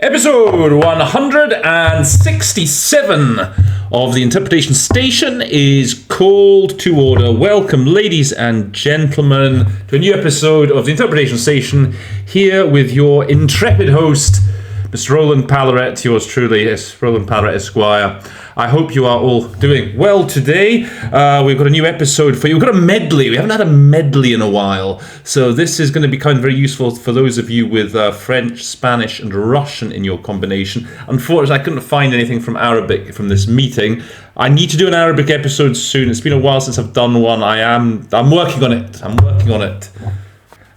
Episode 167 of the Interpretation Station is called to order. Welcome, ladies and gentlemen, to a new episode of the Interpretation Station, here with your intrepid host, Mr. Roland Pallaret, yours truly, Roland Pallaret Esquire. I hope you are all doing well today. We've got a new episode for you. We've got a medley. We haven't had a medley in a while. So this is going to be very useful for those of you with French, Spanish, and Russian in your combination. Unfortunately, I couldn't find anything from Arabic from this meeting. I need to do an Arabic episode soon. It's been a while since I've done one. I'm working on it.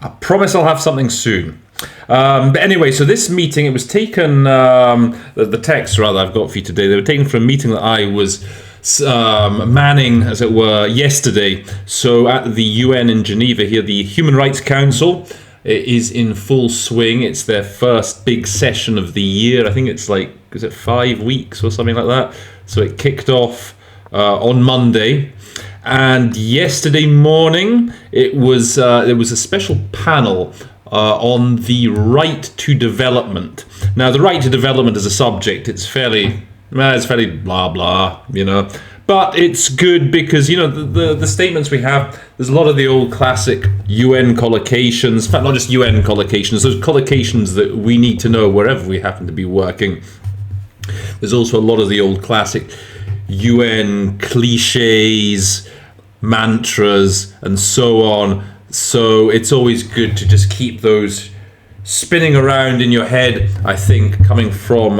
I promise I'll have something soon. But anyway, so this meeting, it was taken, the text rather I've got for you today, they were taken from a meeting that I was manning, as it were, yesterday. So at the UN in Geneva here, the Human Rights Council is in full swing. It's their first big session of the year. I think it's is it 5 weeks or something like that? So it kicked off on Monday. And yesterday morning, there was a special panel on the right to development. Now, the right to development as a subject, it's fairly blah blah, but it's good because the statements we have. There's a lot of the old classic UN collocations. In fact, not just UN collocations. Those collocations that we need to know wherever we happen to be working. There's also a lot of the old classic UN cliches, mantras, and so on. So it's always good to just keep those spinning around in your head, I think, coming from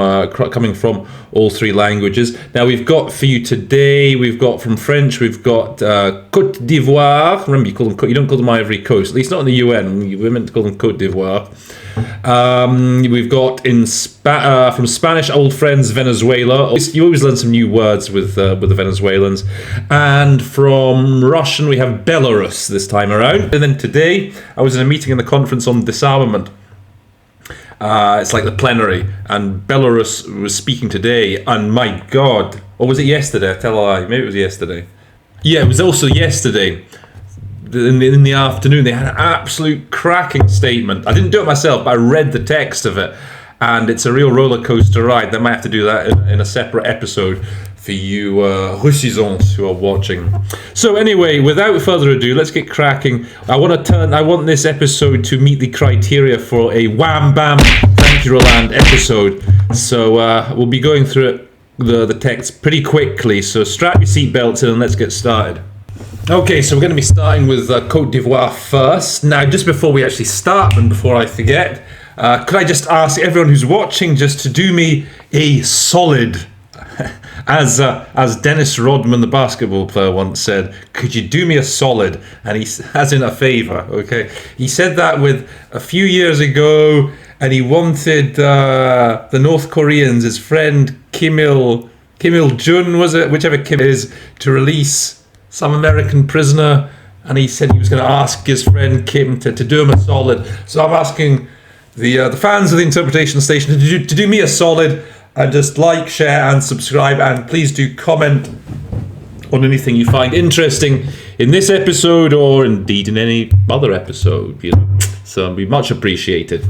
all three languages. Now, we've got for you today, we've got from French, we've got Cote d'Ivoire. Remember, you don't call them Ivory Coast, at least not in the UN. We're meant to call them Cote d'Ivoire. We've got from Spanish, old friends, Venezuela. You always learn some new words with the Venezuelans. And from Russian, we have Belarus this time around. And then today, I was in a meeting in the conference on disarmament. It's like the plenary, and Belarus was speaking today, and my God, or was it yesterday? I tell a lie, maybe it was yesterday. Yeah, it was also yesterday. In the afternoon, they had an absolute cracking statement. I didn't do it myself, but I read the text of it, and it's a real roller coaster ride. They might have to do that in a separate episode for you Russisans who are watching. So anyway, without further ado, let's get cracking. I want this episode to meet the criteria for a wham bam thank you Roland episode. So we'll be going through the text pretty quickly. So strap your seatbelts in and let's get started. Okay, so we're going to be starting with Cote d'Ivoire first. Now, just before we actually start and before I forget, could I just ask everyone who's watching just to do me a solid, as Dennis Rodman, the basketball player, once said, could you do me a solid? And as in a favour, okay? He said that with a few years ago, and he wanted the North Koreans, his friend Kim Il-jun, was it? Whichever Kim is, to release some American prisoner, and he said he was going to ask his friend Kim to do him a solid. So I'm asking the fans of the Interpretation Station to do me a solid and just like, share, and subscribe, and please do comment on anything you find interesting in this episode or indeed in any other episode. So it'd be much appreciated.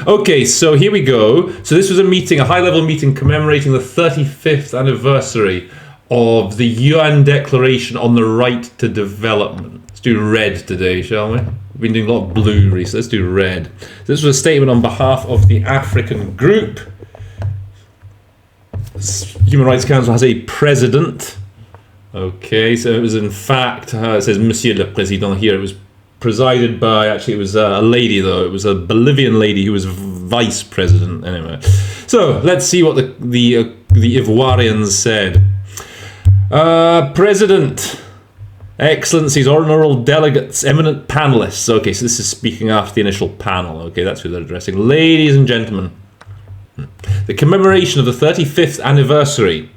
Okay, so here we go. So this was a high-level meeting commemorating the 35th anniversary of the UN Declaration on the Right to Development. Let's do red today, shall we? We've been doing a lot of blue recently. Let's do red. This was a statement on behalf of the African group. Human Rights Council has a president. Okay, so it was in fact, it says Monsieur le Président here. It was presided by, actually it was a lady though. It was a Bolivian lady who was vice president. Anyway, so let's see what the Ivoirians said. President, Excellencies, honourable delegates, eminent panellists. Okay, so this is speaking after the initial panel. Okay, that's who they're addressing. Ladies and gentlemen, the commemoration of the 35th anniversary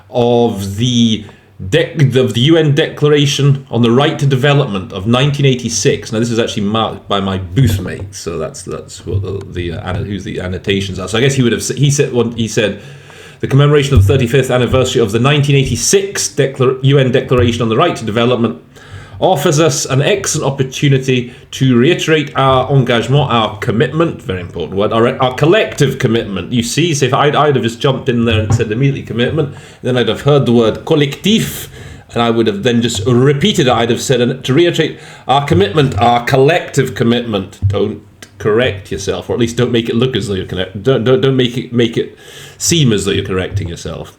of the UN Declaration on the Right to Development of 1986. Now, this is actually marked by my booth mate, so that's what who's the annotations are. So I guess he said. The commemoration of the 35th anniversary of the 1986 UN Declaration on the Right to Development offers us an excellent opportunity to reiterate our engagement, our commitment, very important word, our collective commitment. You see, so if I'd have just jumped in there and said immediately commitment, then I'd have heard the word collectif, and I would have then just repeated it. I'd have said, to reiterate our commitment, our collective commitment. Don't correct yourself, or at least don't make it look as though you're don't make it seem as though you're correcting yourself.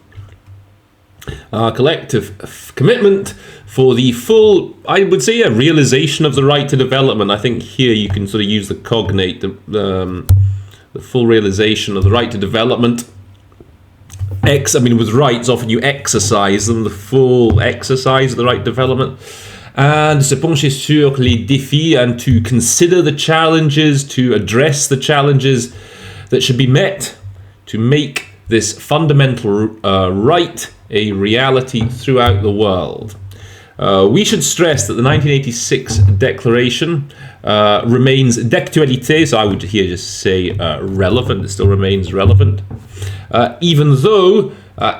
Our collective commitment for the full, I would say, a realization of the right to development. I think here you can sort of use the cognate, the full realization of the right to development. With rights, often you exercise them, the full exercise of the right to development. And se pencher sur les défis, and to consider the challenges, to address the challenges that should be met to make this fundamental right a reality throughout the world. We should stress that the 1986 declaration remains d'actualité, so I would here just say relevant. It still remains relevant, even though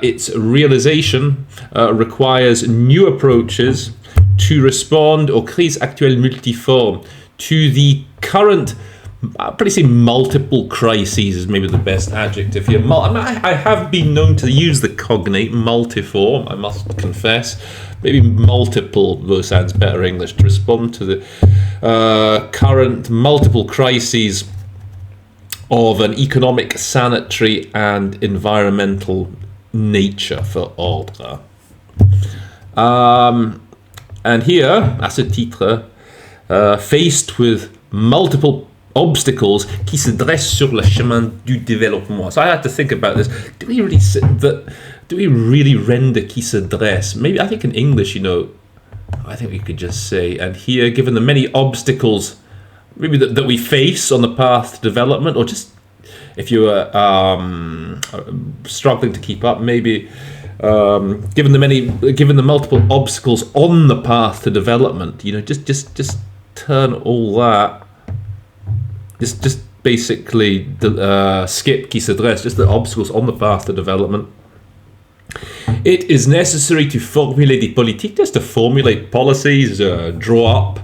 its realization requires new approaches to respond aux crises actuelles multiformes, to the current, I'd probably say multiple crises is maybe the best adjective here. I have been known to use the cognate multiform, I must confess. Maybe multiple, though, sounds better English, to respond to the current multiple crises of an economic, sanitary, and environmental nature for ordre. And here, à ce titre, faced with multiple obstacles qui se dressent sur le chemin du développement. So I had to think about this. Do we really render qui se dresse? Maybe, I think in English, I think we could just say, and here, given the many obstacles maybe that we face on the path to development, or just if you are struggling to keep up, maybe given the multiple obstacles on the path to development, just turn all that. Just basically skip qui se dresse, just the obstacles on the path to development. It is necessary to formuler des politiques, just to formulate policies, draw up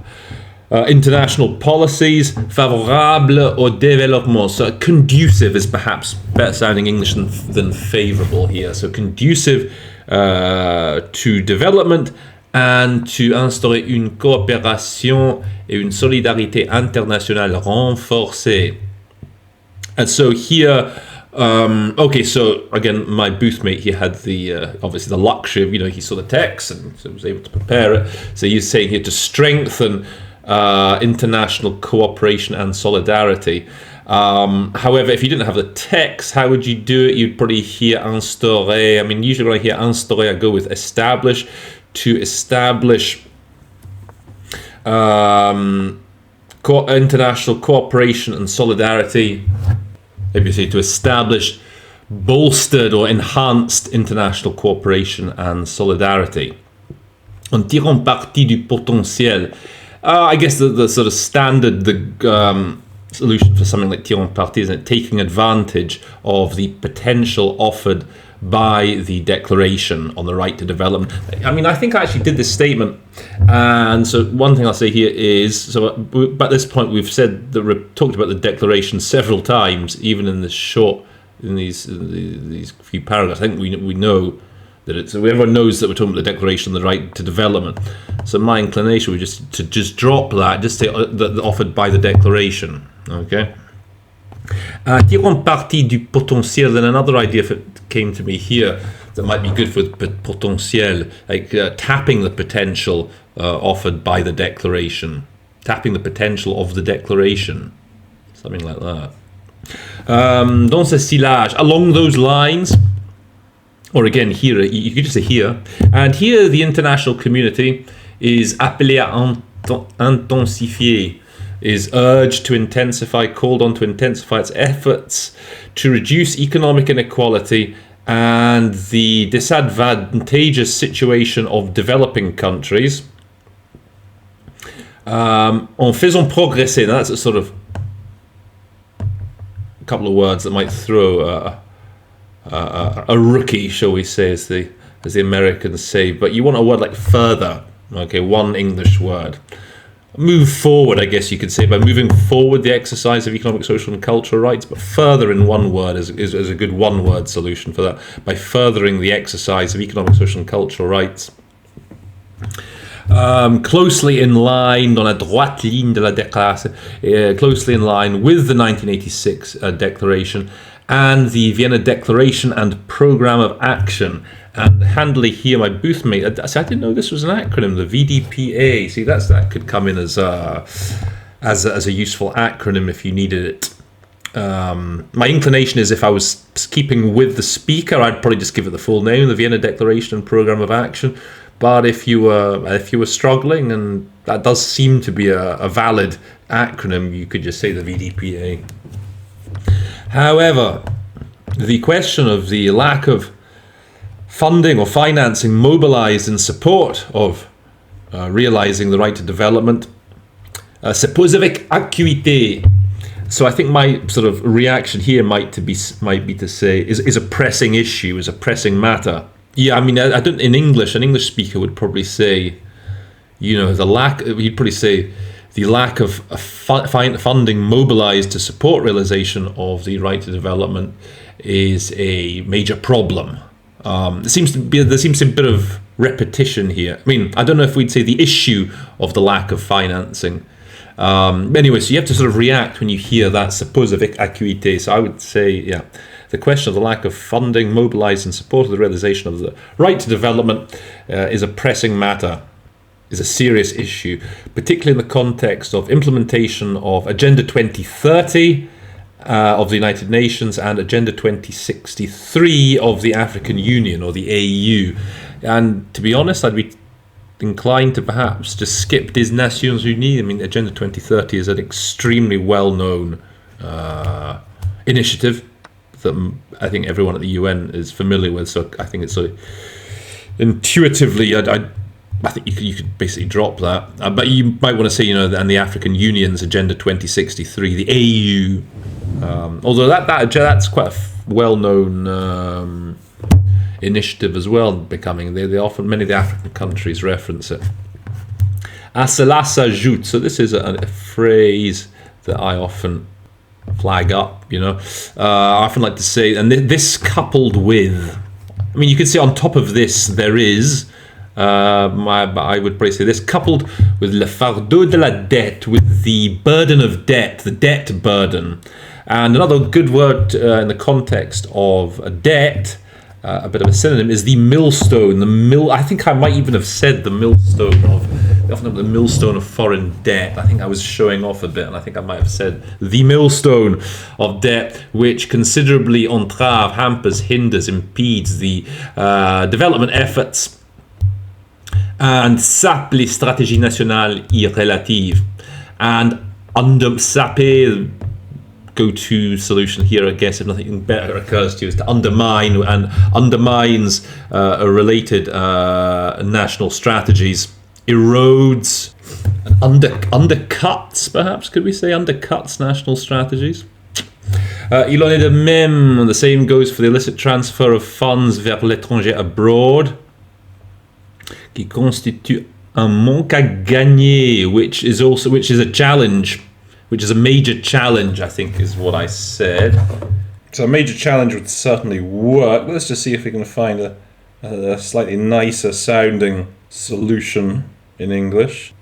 international policies favorables au développement. So conducive is perhaps better sounding English than favorable here. So conducive to development, and to instaurer une coopération et une solidarité internationale renforcée. And so here, so again, my booth mate here had the obviously the luxury of, he saw the text and so was able to prepare it. So he's saying here to strengthen international cooperation and solidarity. However, if you didn't have the text, how would you do it? You'd probably hear instaurer. Usually when I hear instaurer, I go with establish. To establish international cooperation and solidarity. Maybe you say to establish bolstered or enhanced international cooperation and solidarity. En tirant parti du potentiel. I guess the sort of standard, solution for something like tirant parti is taking advantage of the potential offered by the Declaration on the Right to Development. I think I actually did this statement, and so one thing I'll say here is, so at this point we've talked about the Declaration several times, even in these few paragraphs. I think we know that everyone knows that we're talking about the Declaration on the Right to Development. So my inclination was to drop that, just say that offered by the Declaration. Okay. Tirant parti du potentiel. Then another idea came to me here that might be good for potentiel, like tapping the potential offered by the Declaration, tapping the potential of the Declaration, something like that. Dans ce sillage, along those lines, or again here, you could just say here, and here the international community is appelé à intensifier, is urged to intensify, called on to intensify its efforts to reduce economic inequality and the disadvantageous situation of developing countries. En faisant progresser, now that's a sort of a couple of words that might throw a rookie, shall we say, as the Americans say, but you want a word like further. Okay, one English word. Move forward, I guess you could say, by moving forward the exercise of economic, social and cultural rights, but further in one word is a good one-word solution for that, by furthering the exercise of economic, social and cultural rights. Closely in line, dans la droite ligne de la déclaration, closely in line with the 1986 declaration and the Vienna Declaration and Programme of Action. And handily here, my booth mate, I didn't know this was an acronym, the VDPA. See, that could come in as a useful acronym if you needed it. My inclination is if I was keeping with the speaker, I'd probably just give it the full name, the Vienna Declaration and Programme of Action. But if you were struggling, and that does seem to be a valid acronym, you could just say the VDPA. However, the question of the lack of funding or financing mobilized in support of realizing the right to development se pose avec acuité. So I think my sort of reaction here might be to say is a pressing issue, is a pressing matter. Yeah, I mean, I don't. In English, an English speaker would probably say, you'd probably say the lack of funding mobilized to support realization of the right to development is a major problem. There seems to be a bit of repetition here. I mean, I don't know if we'd say the issue of the lack of financing. Anyway, so you have to sort of react when you hear that suppose avec acuité. So I would say, yeah, the question of the lack of funding mobilized in support of the realization of the right to development is a pressing matter, is a serious issue, particularly in the context of implementation of Agenda 2030 of the United Nations and Agenda 2063 of the African Union or the AU. And to be honest, I'd be inclined to perhaps just skip des Nations Unies. I mean, Agenda 2030 is an extremely well-known initiative that I think everyone at the UN is familiar with. So I think it's sort of intuitively, I think you could basically drop that. But you might want to say, and the African Union's Agenda 2063, the AU. Although that's quite a well-known initiative as well, becoming they often many of the African countries reference it. À cela s'ajoute. So this is a phrase that I often flag up. I often like to say, and this coupled with, I mean, you could say on top of this there is. I would probably say this coupled with le fardeau de la dette, with the burden of debt, the debt burden. And another good word in the context of a debt, a bit of a synonym, is the millstone. I think I might even have said the millstone of foreign debt. I think I was showing off a bit, and I think I might have said the millstone of debt, which considerably entrave, hampers, hinders, impedes the development efforts and sape les stratégies nationales y relatives. And sape, go-to solution here, I guess, if nothing better occurs to you, is to undermine and undermines related national strategies, erodes and undercuts, perhaps, could we say, undercuts national strategies. Il en est de même, the same goes for the illicit transfer of funds vers l'étranger abroad, qui constitue un manque à gagner, which is a challenge, which is a major challenge, I think is what I said. So a major challenge would certainly work. Let's just see if we can find a slightly nicer sounding solution in English.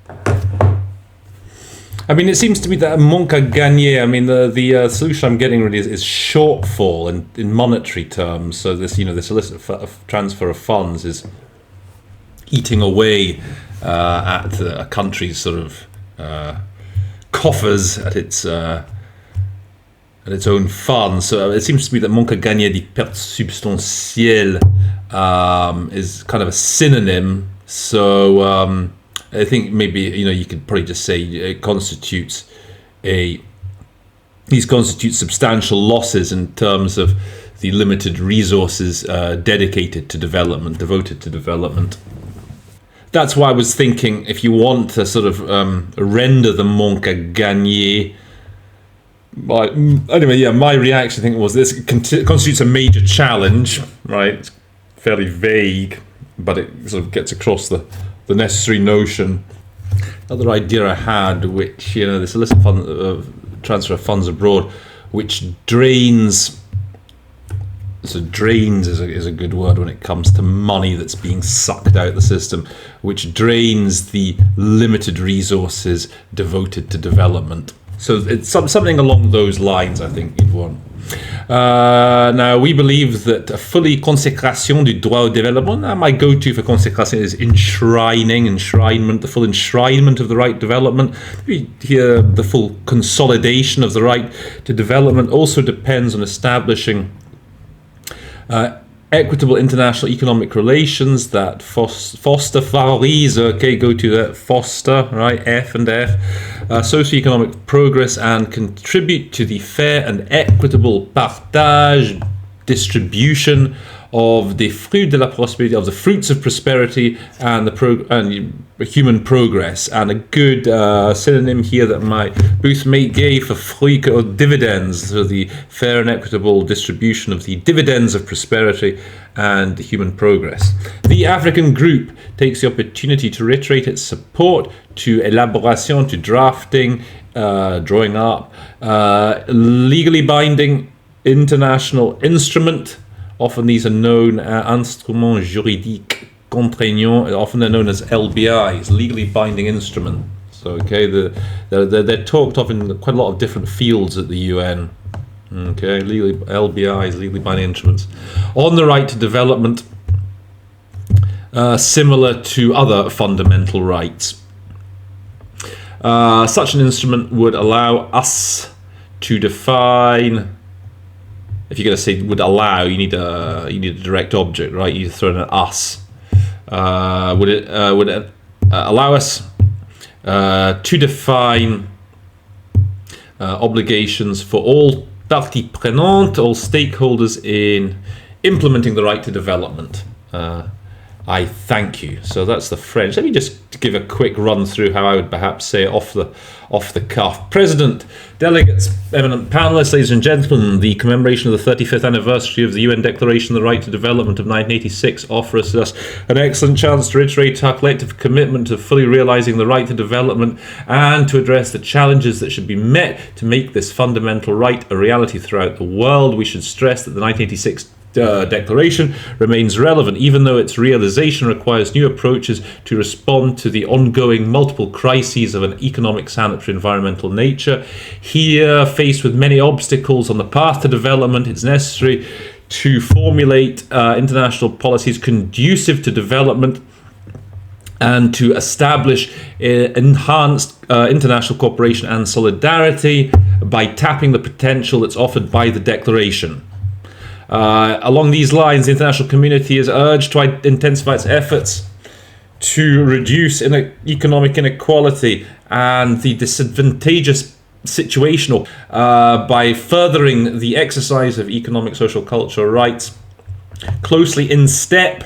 I mean, it seems to me that manque à gagner, I mean, the solution I'm getting really is shortfall in monetary terms. So this illicit transfer of funds is eating away at a country's sort of coffers, at its own funds. So it seems to me that manque à gagner des pertes substantielles is kind of a synonym. So I think maybe you could probably just say it constitutes substantial losses in terms of the limited resources devoted to development. That's why I was thinking, if you want to sort of render the manque à gagner, my reaction, I think, was this constitutes a major challenge, right? It's fairly vague, but it sort of gets across the the necessary notion. Another idea I had, which, this illicit transfer of funds abroad, which drains. So drains is a good word when it comes to money that's being sucked out of the system, which drains the limited resources devoted to development. So it's something along those lines, I think you'd want. Now, we believe that a fully consécration du droit au développement, my go-to for consécration is enshrinement, the full enshrinement of the right to development. Here, the full consolidation of the right to development also depends on establishing equitable international economic relations that favorise, go to that, foster, right, F and F, socioeconomic progress and contribute to the fair and equitable partage, distribution of the fruit de la prospérité, of the fruits of prosperity and human progress. And a good synonym here that my booth mate gave for fruit or dividends, so the fair and equitable distribution of the dividends of prosperity and human progress. The African group takes the opportunity to reiterate its support to élaboration, to drafting, drawing up, legally binding international instrument. Often these are known as instruments juridiques contraignants. Often they're known as LBIs, legally binding instrument. So, they're talked of in quite a lot of different fields at the UN. LBIs, legally binding instruments, on the right to development, similar to other fundamental rights. Such an instrument would allow us to define. If you're going to say would allow, you need a direct object, right? You throw in an us. Would it allow us to define obligations for all parties prenantes, all stakeholders in implementing the right to development? I thank you. So that's the French. Let me just give a quick run through how I would perhaps say it off the cuff. President, delegates, eminent panelists, ladies and gentlemen, the commemoration of the 35th anniversary of the UN Declaration on the Right to Development of 1986 offers us an excellent chance to reiterate our collective commitment to fully realising the right to development and to address the challenges that should be met to make this fundamental right a reality throughout the world. We should stress that the 1986 declaration remains relevant, even though its realization requires new approaches to respond to the ongoing multiple crises of an economic, sanitary, environmental nature. Here, faced with many obstacles on the path to development, it's necessary to formulate international policies conducive to development and to establish enhanced international cooperation and solidarity by tapping the potential that's offered by the declaration. Along these lines, the international community is urged to intensify its efforts to reduce economic inequality and the disadvantageous situation by furthering the exercise of economic, social, cultural rights closely in step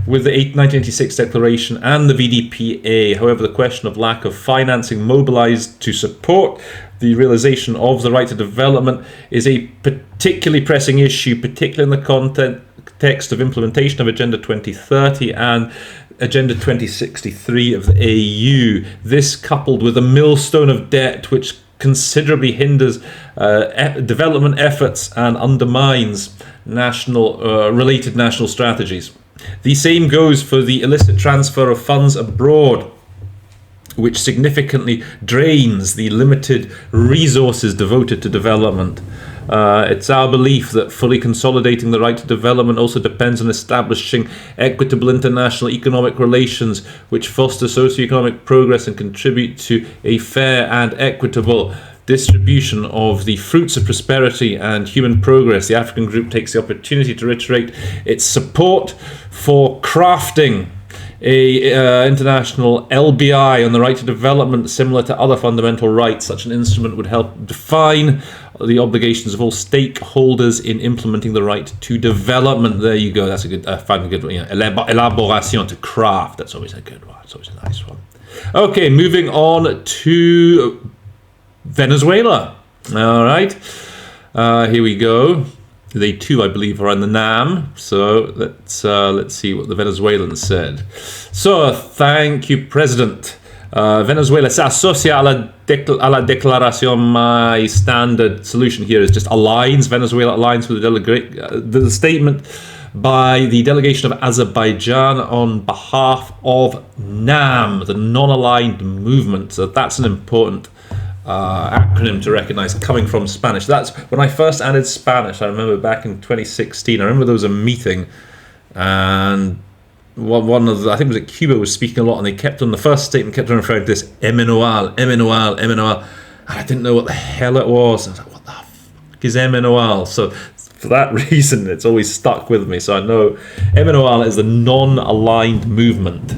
with the 1986 Declaration and the VDPA. However, the question of lack of financing mobilized to support the realization of the right to development is a particularly pressing issue, particularly in the context of implementation of Agenda 2030 and Agenda 2063 of the AU. This, coupled with a millstone of debt which considerably hinders development efforts and undermines related national strategies. The same goes for the illicit transfer of funds abroad, which significantly drains the limited resources devoted to development. It's our belief that fully consolidating the right to development also depends on establishing equitable international economic relations which foster socioeconomic progress and contribute to a fair and equitable distribution of the fruits of prosperity and human progress. The African Group takes the opportunity to reiterate its support for crafting a international LBI on the right to development similar to other fundamental rights. Such an instrument would help define the obligations of all stakeholders in implementing the right to development. There you go. That's a good, I found a good one. Elaboration, to craft. That's always a good one. It's always a nice one. Okay, moving on to Venezuela. All right. Here we go. They too, I believe, are in the NAM. So let's see what the Venezuelans said. So thank you, President. Venezuela se asocia a la declaración. My standard solution here is just aligns. Venezuela aligns with the statement by the delegation of Azerbaijan on behalf of NAM, the non-aligned movement. So that's an important acronym to recognize coming from Spanish. That's when I first added Spanish. I remember back in 2016. I remember there was a meeting, and one of the, I think it was at Cuba, was speaking a lot, and they kept on, the first statement kept on referring to this MNOAL, and I didn't know what the hell it was. I was like, what the fuck is MNOAL? So for that reason, it's always stuck with me. So I know MNOAL is the non-aligned movement.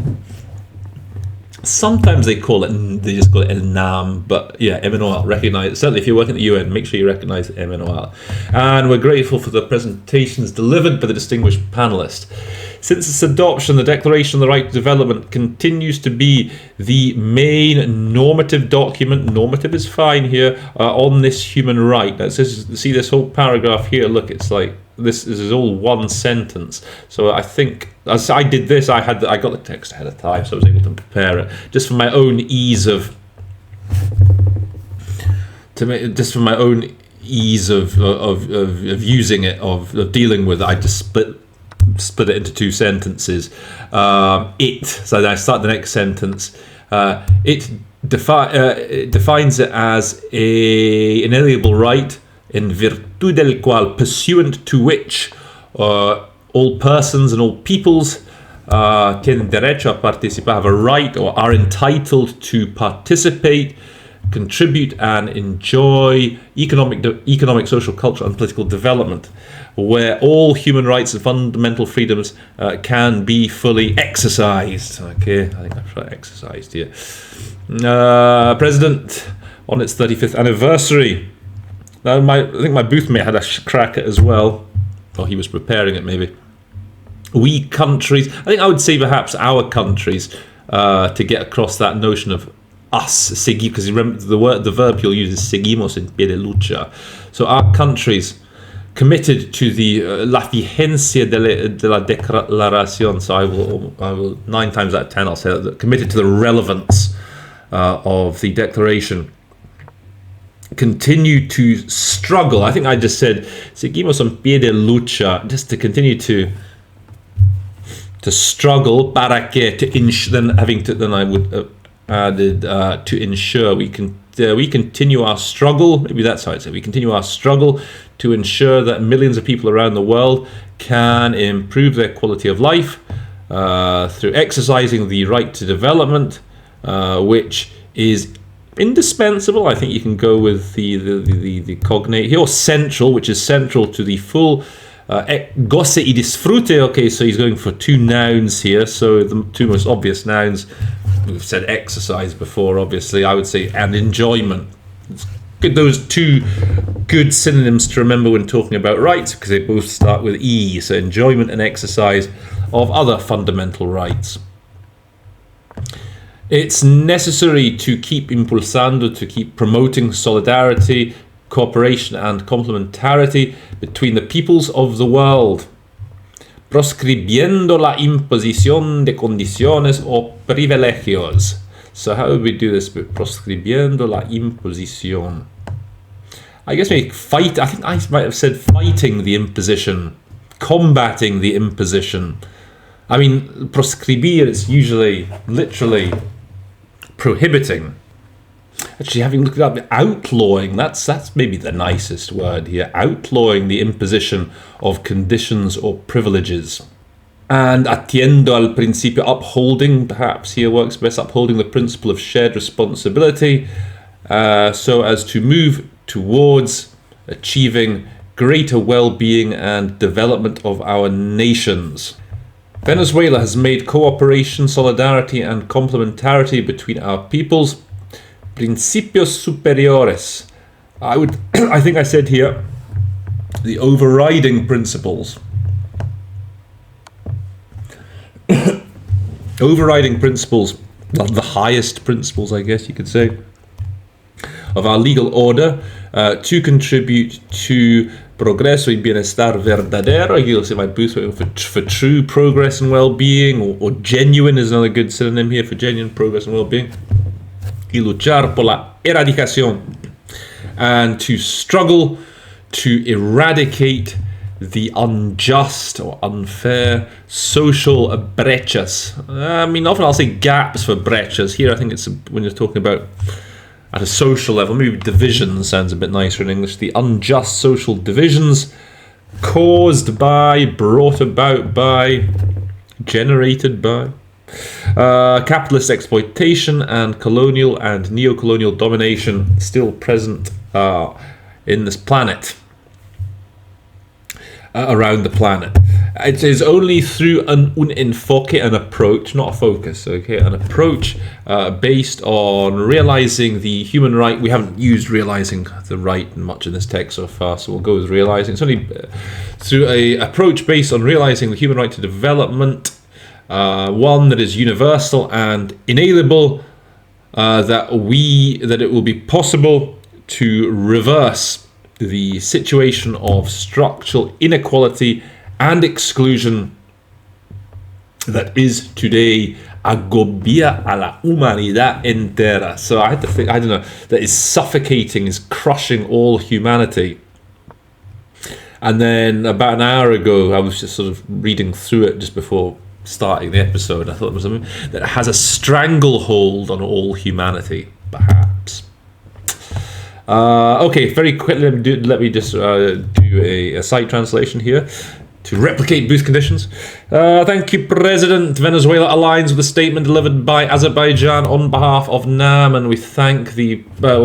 Sometimes they just call it El NAM, but yeah, MNOAL, recognize, certainly if you're working at the UN, make sure you recognize MNOAL. And we're grateful for the presentations delivered by the distinguished panelists. Since its adoption, the Declaration on the Right to Development continues to be the main normative document, normative is fine here, on this human right. Now, see this whole paragraph here, look, it's like, this is all one sentence. So I think, as I did this, I got the text ahead of time, so I was able to prepare it just for my own ease of using it, of dealing with it. I just split it into two sentences. So then I start the next sentence. It defines it as an inalienable right in virtud del cual, pursuant to which, all persons and all peoples tienen derecho a participar, have a right or are entitled to participate, contribute and enjoy economic, social, cultural and political development, where all human rights and fundamental freedoms can be fully exercised. Okay, I think I've got exercised here. President, on its 35th anniversary. Now, I think my booth mate had a crack at it as well, or he was preparing it maybe. We countries, I think I would say perhaps our countries, to get across that notion of us, because remember the verb you'll use is seguimos en pie de lucha. So our countries committed to the la vigencia de la declaración. So I will 9 times out of 10 I'll say that, committed to the relevance of the declaration. Continue to struggle. I think I just said seguimos en pie de lucha, just to continue to struggle para que then I would have added to ensure we continue our struggle. Maybe that's how I'd say. We continue our struggle to ensure that millions of people around the world can improve their quality of life through exercising the right to development, which is indispensable. I think you can go with the cognate here, or central, which is central to the full goce y disfrute. Okay, so he's going for 2 nouns here. So the 2 most obvious nouns, we've said exercise before, obviously, I would say, and enjoyment. It's good, those 2 good synonyms to remember when talking about rights, because they both start with E. So enjoyment and exercise of other fundamental rights. It's necessary to keep impulsando, to keep promoting solidarity, cooperation and complementarity between the peoples of the world, proscribiendo la imposición de condiciones o privilegios. So how would we do this? Proscribiendo la imposición. I guess maybe fight. I think I might have said fighting the imposition, combating the imposition. I mean, proscribir is usually literally prohibiting. Actually, having looked it up, outlawing, that's maybe the nicest word here. Outlawing the imposition of conditions or privileges. And atiendo al principio, upholding, perhaps here works best, upholding the principle of shared responsibility, so as to move towards achieving greater well-being and development of our nations. Venezuela has made cooperation, solidarity and complementarity between our peoples principios superiores. I think I said here the overriding principles. Overriding principles, the highest principles, I guess you could say, of our legal order, to contribute to progreso y bienestar verdadero. You'll see my booth for true progress and well-being, or genuine is another good synonym here for genuine progress and well-being. Y luchar por la erradicación, and to struggle to eradicate the unjust or unfair social brechas. I mean, often I'll say gaps for brechas. Here I think it's when you're talking about at a social level, maybe division sounds a bit nicer in English. The unjust social divisions caused by, brought about by, generated by capitalist exploitation and colonial and neo-colonial domination still present in this planet. Around the planet. It is only through un enfoque, an approach, not a focus, okay, an approach based on realizing the human right. We haven't used realizing the right much in this text so far, so we'll go with realizing. It's only through an approach based on realizing the human right to development, one that is universal and inalienable, that it will be possible to reverse the situation of structural inequality and exclusion that is today agobia a la humanidad entera. So I had to think, I don't know, that is suffocating, is crushing all humanity. And then about an hour ago, I was just sort of reading through it just before starting the episode. I thought it was something that has a stranglehold on all humanity, perhaps. Okay, very quickly, let me just do a site translation here to replicate booth conditions. Thank you, President. Venezuela aligns with the statement delivered by Azerbaijan on behalf of NAM, and we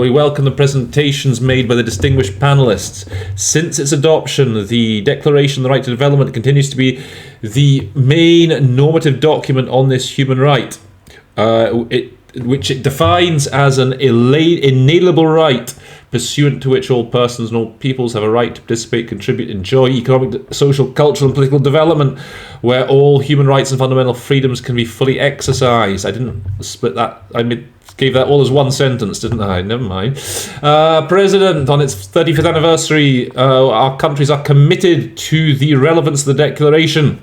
welcome the presentations made by the distinguished panelists. Since its adoption, the Declaration on the Right to Development continues to be the main normative document on this human right, which it defines as an inalienable right, pursuant to which all persons and all peoples have a right to participate, contribute, enjoy economic, social, cultural and political development, where all human rights and fundamental freedoms can be fully exercised. I didn't split that. Gave that all as one sentence, didn't I? Never mind. President, on its 35th anniversary, our countries are committed to the relevance of the Declaration.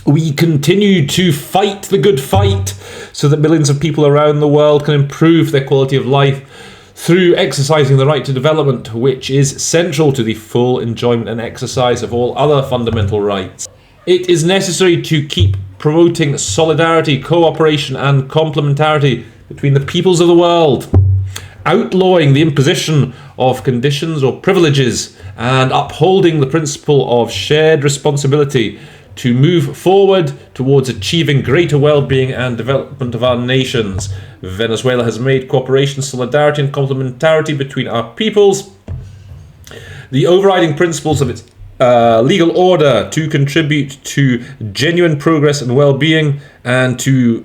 We continue to fight the good fight so that millions of people around the world can improve their quality of life through exercising the right to development, which is central to the full enjoyment and exercise of all other fundamental rights. It is necessary to keep promoting solidarity, cooperation and complementarity between the peoples of the world, outlawing the imposition of conditions or privileges, and upholding the principle of shared responsibility to move forward towards achieving greater well-being and development of our nations. Venezuela has made cooperation, solidarity and complementarity between our peoples the overriding principles of its legal order to contribute to genuine progress and well-being, and to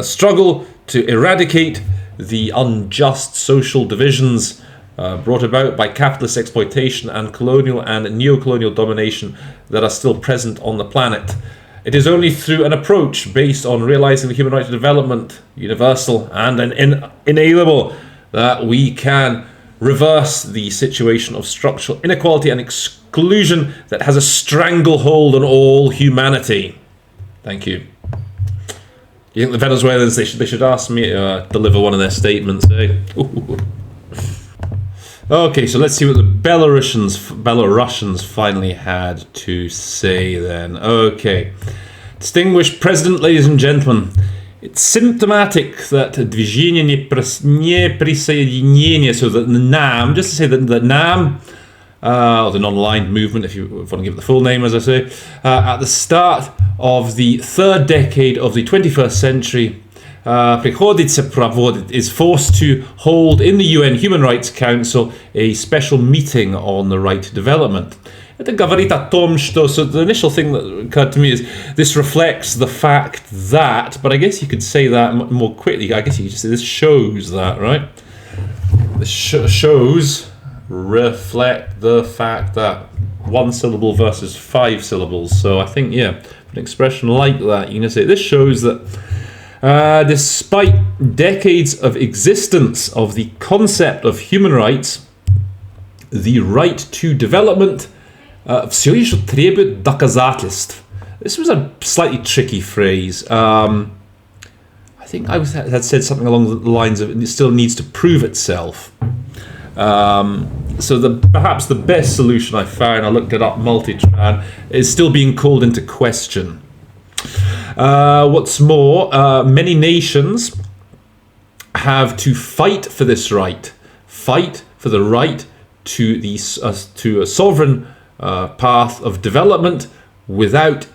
struggle to eradicate the unjust social divisions brought about by capitalist exploitation and colonial and neo-colonial domination that are still present on the planet. It is only through an approach based on realizing the human right to development, universal and inalienable, that we can reverse the situation of structural inequality and exclusion that has a stranglehold on all humanity. Thank you. You think the Venezuelans, they should ask me to deliver one of their statements, eh? Okay, so let's see what the Belarusians finally had to say then. Okay. Distinguished President, ladies and gentlemen, it's symptomatic that движение неприсоединения, so that the NAM, just to say that the NAM, or the non-aligned movement, if you want to give it the full name, as I say, at the start of the third decade of the 21st century, is forced to hold in the UN Human Rights Council a special meeting on the right to development. So the initial thing that occurred to me is this reflects the fact that, but I guess you could say that more quickly. I guess you could just say this shows that, right? This shows reflect the fact that one syllable versus 5 syllables. So I think, yeah, an expression like that, you can say this shows that despite decades of existence of the concept of human rights, the right to development все еще требует доказательств. This was a slightly tricky phrase. I think I had said something along the lines of it still needs to prove itself. So perhaps the best solution I found, I looked it up multi-tran, is still being called into question. What's more, many nations have to fight for this right, fight for the right to a sovereign path of development without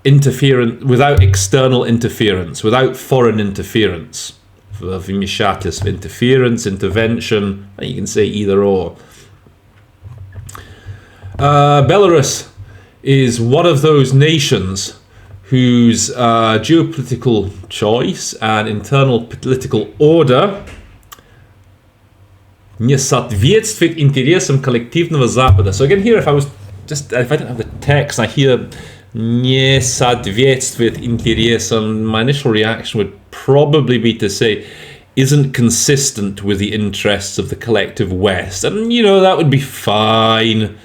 interference, without external interference, without foreign interference. Вмешательство, interference, intervention, you can say either or. Belarus is one of those nations whose geopolitical choice and internal political order не соответствует интересам коллективного Запада. So again, here, if I don't have the text, I hear не соответствует интересам, my initial reaction would probably be to say isn't consistent with the interests of the collective West. And, that would be fine.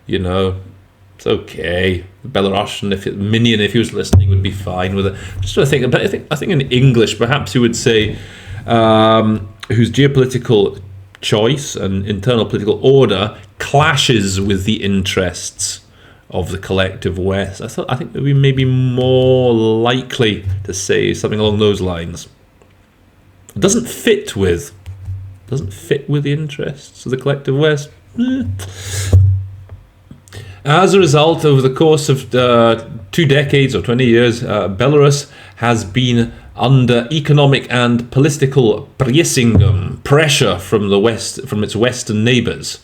It's okay. The Belarusian, Minion, if he was listening, would be fine with it. Just trying to think. But I think in English, perhaps he would say, whose geopolitical choice and internal political order clashes with the interests of the collective West. I think that we may be more likely to say something along those lines. It doesn't fit with the interests of the collective West. As a result, over the course of 2 decades or 20 years, Belarus has been under economic and political pressure from the West, from its Western neighbours.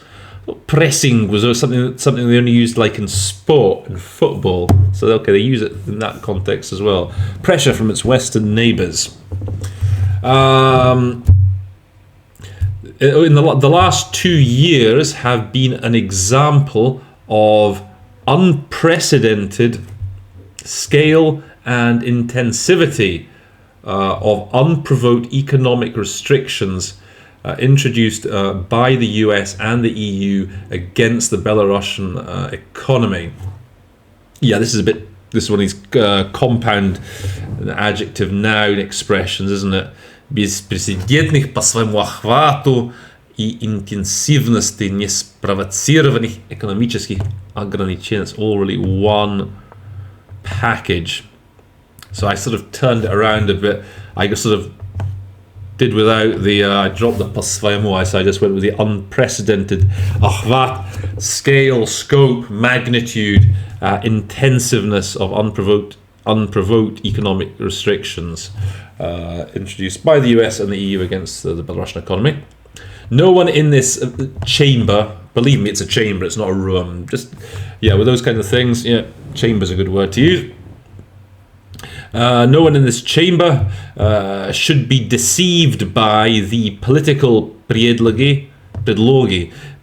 Pressing was something they only used like in sport and football. So they use it in that context as well. Pressure from its Western neighbours. In the last 2 years have been an example of unprecedented scale and intensivity of unprovoked economic restrictions introduced by the US and the EU against the Belarusian economy. Yeah, this is one of these compound adjective noun expressions, isn't it? Беспрецедентных по своему охвату и интенсивности неспровоцированных экономических ограничений. It's all really one package. So I sort of turned it around a bit. I just sort of did without the, I dropped the по своему, so I just went with the unprecedented охват, scale, scope, magnitude, intensiveness of unprovoked economic restrictions introduced by the US and the EU against the Belarusian economy. No one in this chamber, believe me, it's a chamber, it's not a room, just, with those kinds of things, chamber's a good word to use. No one in this chamber should be deceived by the political предлоги,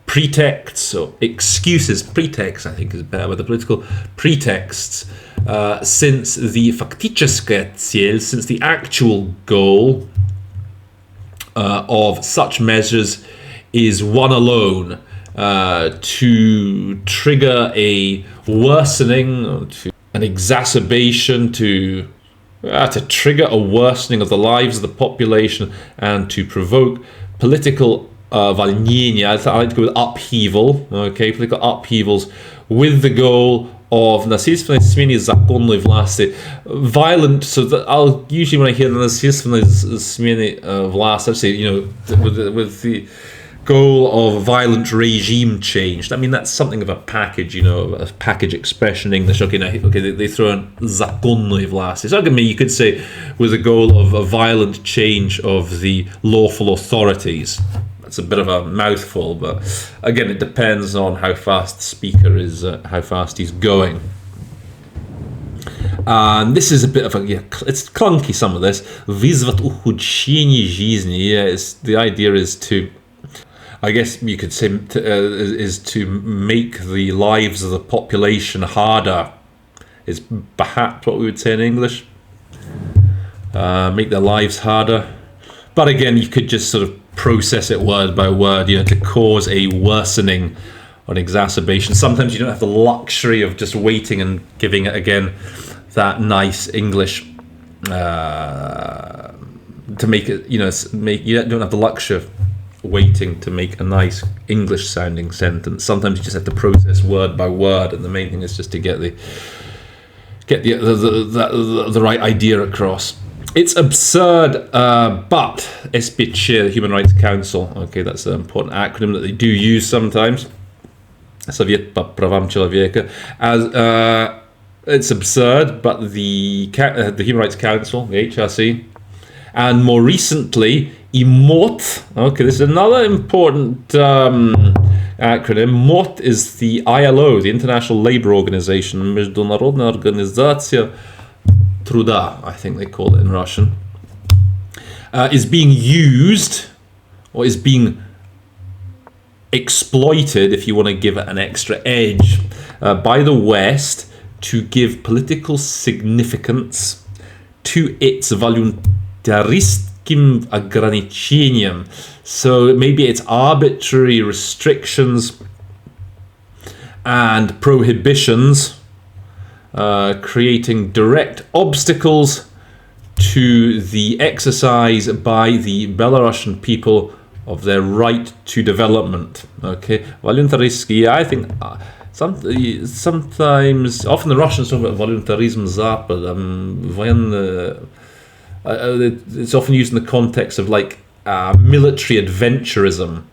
pretexts or excuses. Pretext, I think, is better, but the political pretexts, since the фактическая цель, since the actual goal of such measures is one alone, to trigger a worsening, to an exacerbation, to trigger a worsening of the lives of the population and to provoke political волнение. I like to go with upheaval, political upheavals with the goal of насильственной смене законной власти. Violent, so that I'll usually, when I hear the насильственной смене власти, I say, with the goal of violent regime change. I mean, that's something of a package, a package expression in English. Okay, they throw in законной власти. So you could say with the goal of a violent change of the lawful authorities. It's a bit of a mouthful, but again, it depends on how fast the speaker is, how fast he's going. And this is a bit of it's clunky, some of this. Вызвать ухудшение жизни. The idea is to, I guess you could say, is to make the lives of the population harder, is perhaps what we would say in English. Make their lives harder. But again, you could just sort of process it word by word, to cause a worsening or an exacerbation. Sometimes you don't have the luxury of just waiting and giving it again that nice English to make it, you don't have the luxury of waiting to make a nice English sounding sentence. Sometimes you just have to process word by word, and the main thing is just to get the right idea across. It's absurd, but SPC, the Human Rights Council, okay, that's an important acronym that they do use sometimes. Soviet по правам человека. It's absurd, but the Human Rights Council, the HRC, and more recently, IMOT. Okay, this is another important acronym. MOT is the ILO, the International Labour Organization, Международная организация труда, I think they call it in Russian, is being used, or is being exploited, if you want to give it an extra edge, by the West to give political significance to its voluntaristic ограничениям. So maybe it's arbitrary restrictions and prohibitions, creating direct obstacles to the exercise by the Belarusian people of their right to development. Okay, voluntaristic. I think sometimes, often the Russians talk about voluntarism Zapad. It's often used in the context of like military adventurism,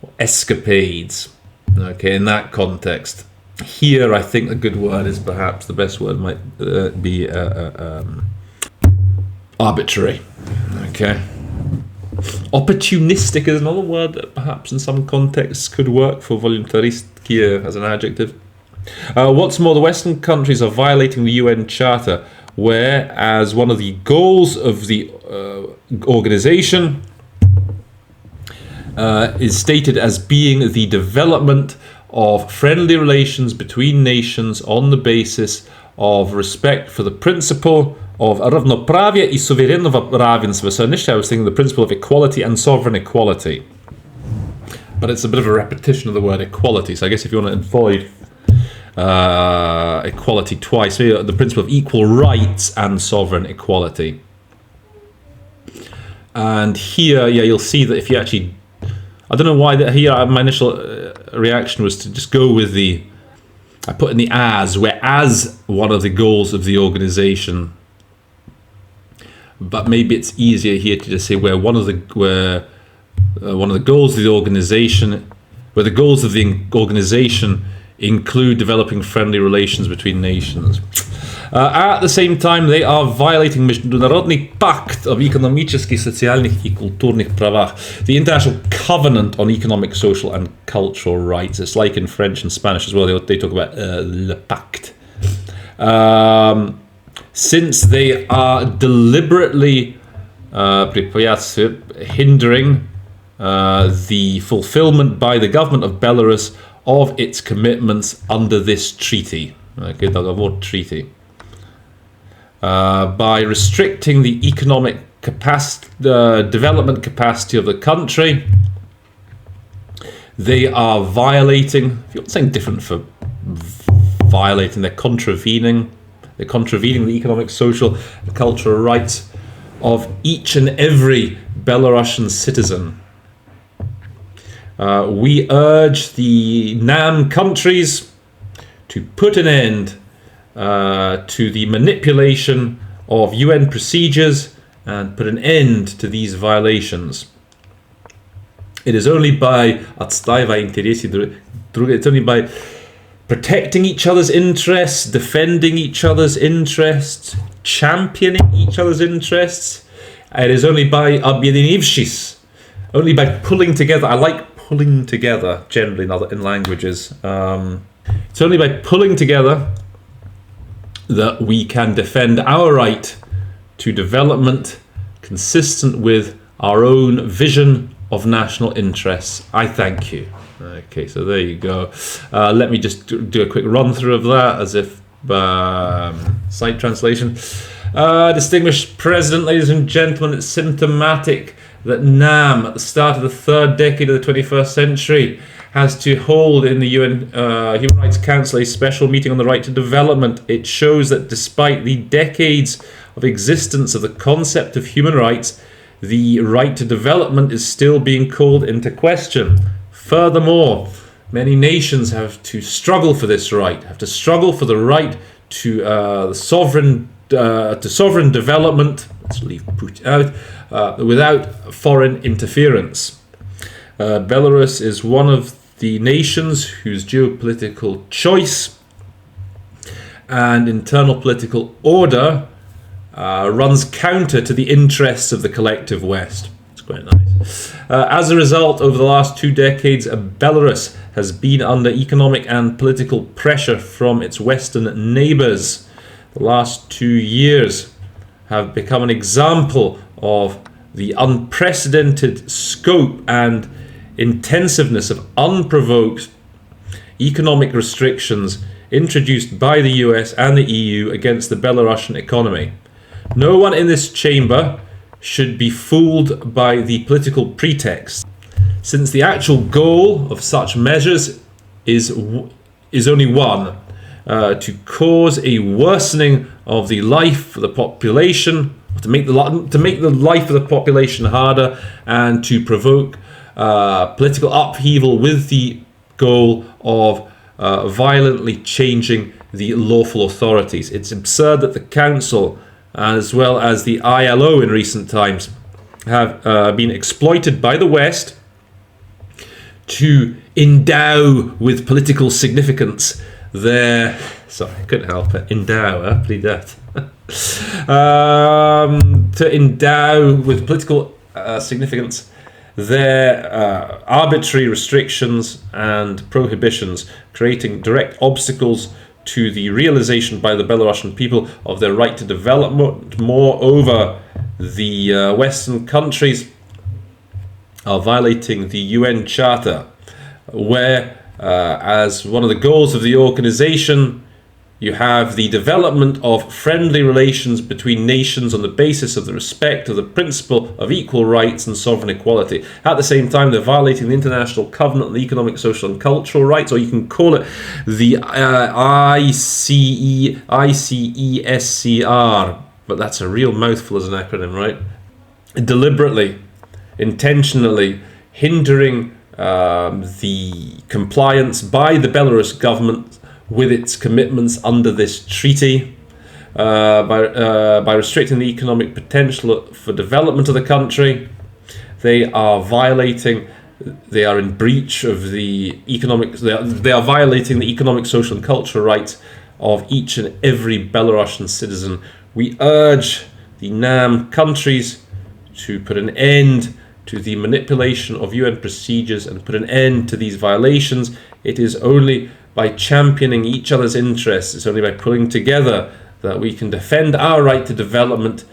or escapades. Okay, in that context. Here, I think a good word is perhaps the best word might be arbitrary. Okay. Opportunistic is another word that perhaps in some contexts could work for voluntaristic as an adjective. What's more, the Western countries are violating the UN Charter, where, as one of the goals of the organization, is stated as being the development of friendly relations between nations on the basis of respect for the principle of равноправия и суверенного равенства. So initially I was thinking the principle of equality and sovereign equality. But it's a bit of a repetition of the word equality. So I guess if you want to avoid equality twice, maybe the principle of equal rights and sovereign equality. And here, you'll see that if you actually... I don't know why here my initial reaction was to just go with I put in the as, where as one of the goals of the organization. But maybe it's easier here to just say where one of the goals of the organization, where the goals of the organization include developing friendly relations between nations. At the same time, they are violating Международный пакт of экономических, социальных и культурных правах, the International Covenant on Economic, Social and Cultural Rights. It's like in French and Spanish as well. They talk about le pacte. Since they are deliberately hindering the fulfillment by the government of Belarus of its commitments under this treaty, Договор treaty, by restricting the economic development capacity of the country. They are violating, if you're not saying different for violating, they're contravening the economic, social, and cultural rights of each and every Belarusian citizen. We urge the NAM countries to put an end to the manipulation of UN procedures and put an end to these violations. It is only by it's only by protecting each other's interests, defending each other's interests, championing each other's interests. It is only by объединившись, only by pulling together. I like pulling together generally in languages. It's only by pulling together that we can defend our right to development consistent with our own vision of national interests. I thank you. Okay, so there you go. Let me just do a quick run through of that as if site translation. Distinguished President, ladies and gentlemen, it's symptomatic that NAM, at the start of the third decade of the 21st century, has to hold in the UN Human Rights Council a special meeting on the right to development. It shows that despite the decades of existence of the concept of human rights, the right to development is still being called into question. Furthermore, many nations have to struggle for this right, have to struggle for the right to sovereign development. Let's leave Putin out, without foreign interference. Belarus is one of the nations whose geopolitical choice and internal political order runs counter to the interests of the collective West. It's quite nice. As a result, over the last 2 decades, Belarus has been under economic and political pressure from its Western neighbours. The last 2 years have become an example of the unprecedented scope and intensiveness of unprovoked economic restrictions introduced by the US and the EU against the Belarusian economy. No one in this chamber should be fooled by the political pretext, since the actual goal of such measures is only one: to cause a worsening of the life for the population, to make the life of the population harder, and to provoke political upheaval with the goal of violently changing the lawful authorities. It's absurd that the Council, as well as the ILO in recent times, have been exploited by the West to endow with political significance their... Sorry, I couldn't help it. Endow, plead that. To endow with political significance their arbitrary restrictions and prohibitions, creating direct obstacles to the realization by the Belarusian people of their right to development. Moreover, the Western countries are violating the UN Charter, where, as one of the goals of the organization, you have the development of friendly relations between nations on the basis of the respect of the principle of equal rights and sovereign equality. At the same time, they're violating the International Covenant on the Economic, Social and Cultural Rights, or you can call it the ICESCR, but that's a real mouthful as an acronym, right? Deliberately, intentionally hindering the compliance by the Belarus government with its commitments under this treaty, by restricting the economic potential for development of the country. They are in breach of the economic, they are violating the economic, social and cultural rights of each and every Belarusian citizen. We urge the NAM countries to put an end to the manipulation of UN procedures and put an end to these violations. It is only by championing each other's interests, it's only by pulling together that we can defend our right to development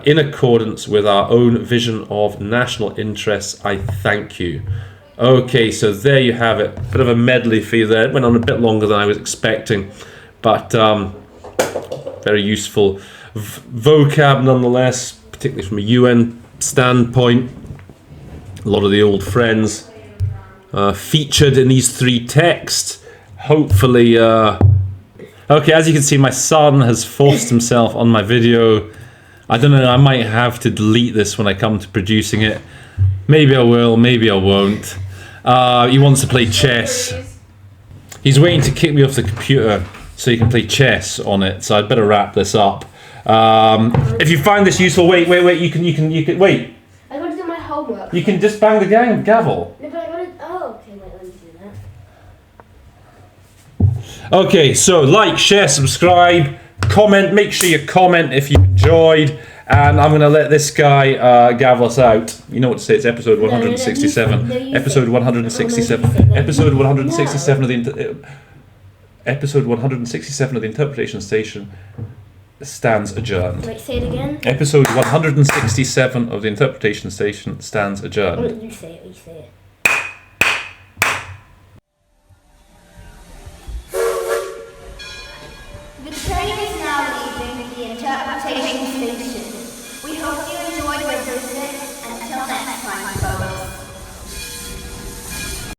in accordance with our own vision of national interests. I thank you. Okay, so there you have it. Bit of a medley for you there. It went on a bit longer than I was expecting, but very useful vocab nonetheless, particularly from a UN standpoint. A lot of the old friends featured in these 3 texts. Hopefully, okay, as you can see, my son has forced himself on my video. I don't know, I might have to delete this when I come to producing it. Maybe I will, maybe I won't. He wants to play chess. He's waiting to kick me off the computer so he can play chess on it, so I'd better wrap this up. If you find this useful, wait, you can, wait. I want to do my homework. You can just bang the gavel. No, but I want to, okay, wait, let me do that. Okay, so like, share, subscribe, comment. Make sure you comment if you enjoyed. And I'm going to let this guy gavel us out. You know what to say, it's episode 167. Episode 167. Episode 167 of the... Episode 167 of the Interpretation Station stands adjourned. Wait, say it again. Episode 167 of the Interpretation Station stands adjourned. You say it, you say it. The train is now leaving the Interpretation Station.